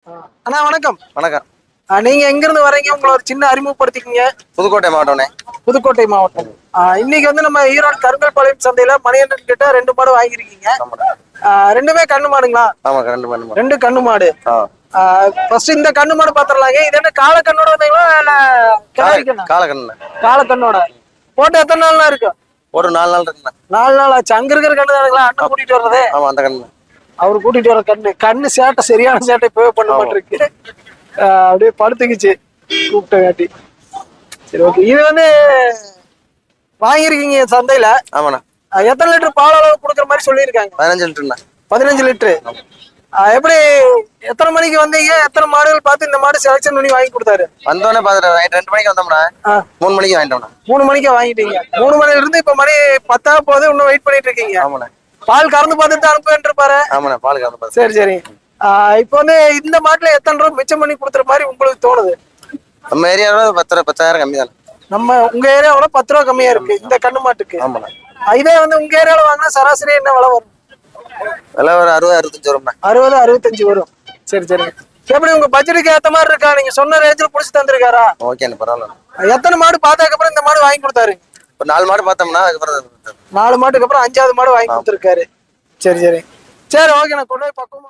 அண்ணா வணக்கம். வணக்கம். நீங்க எங்க இருந்து வரீங்க? உங்களை ஒரு சின்ன அறிமுகப்படுத்திக்கீங்க. புதுக்கோட்டை மாவட்டம்ண்ணே. புதுக்கோட்டை மாவட்டம். இன்னைக்கு வந்து நம்ம ஈரோடு கருங்கல்பாளையம் சந்தையில மணிகண்டன் கிட்ட 2 மாடு வாங்கிருக்கீங்க. ரெண்டுமே கண்ணு மாடுங்களா? ஆமா, ரெண்டு மாடு. 2 கண்ணு மாடு. ஃபர்ஸ்ட் இந்த கண்ணு மாடு பாத்திரலாங்க. இது என்ன கால கண்ணோட வந்தீங்களா இல்ல காலக்கண்ணு? கால கண்ணோட. போட்டு எத்தனை நாள்லாம் இருக்கு? ஒரு 4 நாள் இருக்குண்ணா. 4 நாள் ஆச்சு. அங்க இருக்கிற கண்ணு தானுங்களா அண்ணன் கூட்டிட்டு வர்றது? ஆமா, அந்த கண்ணு. அவரு கூட்டிட்டு வர கண்ணு சேட்டை, சரியான சேட்டை இப்பவே பண்ண மாட்டிருக்கு. அப்படியே படுத்துக்குச்சு கூப்பிட்டங்காட்டி. சரி, ஓகே. இது வந்து வாங்கிருக்கீங்க சந்தையில? ஆமாண்ணா. எத்தனை லிட்டர் பால் அளவு கொடுக்குற மாதிரி சொல்லியிருக்காங்க? 15 லிட்டர்ண்ணா. 15 லிட்டரு. எப்படி எத்தனை மணிக்கு வந்தீங்க? எத்தனை மாடுகள் பார்த்து இந்த மாடு செலக்ஷன் பண்ணி வாங்கி கொடுத்தாரு? வந்தோடனே பாத்துட்டு 2 மணிக்கு வந்தோம்னா 3 மணிக்கு வாங்கிட்டோம்ண்ணா. 3 மணிக்கு வாங்கிட்டீங்க. 3 மணில இருந்து இப்ப மணி 10 போகுது, இன்னும் வெயிட் பண்ணிட்டு இருக்கீங்க. ஆமாண்ணா. பால் கறந்து பார்த்துட்டு அனுப்புவேன் இருப்பாரு. ஆமாண்ணா, பால் கறந்து பார்த்து. சரி சரி. இப்போ வந்து இந்த மாட்டுல எத்தனை ரூபாய் மிச்சம் பண்ணி கொடுத்துற மாதிரி உங்களுக்கு தோணுது? நம்ம ஏரியாவில் 10,000 கம்மி தான். உங்க ஏரியாவோட 10 ரூபா கம்மியா இருக்கு இந்த கண்ணு மாட்டுக்கு. ஆமாண்ணா. இதே வந்து உங்க ஏரியாவில் வாங்கினா சராசரி என்ன விலை வரும்? விலை ஒரு 60-65 வரும்ண்ணா. 60-65 வரும். சரி சரி. எப்படி உங்க பட்ஜெட்டுக்கு ஏத்த மாதிரி இருக்கா? நீங்க சொன்ன ரேஞ்சில் புடிச்சு தந்திருக்காரா? ஓகேண்ணா, பரவாயில்ல. எத்தனை மாடு பார்த்ததுக்கு அப்புறம் இந்த மாடு வாங்கி கொடுத்தாரு? ஒரு 4 மாடு பார்த்தோம்னா அதுக்கப்புறம் 4 மாட்டுக்கு அப்புறம் 5வது மாடு வாங்கி கொடுத்துருக்காரு. சரி சரி சரி. ஓகே, நான் கொண்டு போய் பக்கம்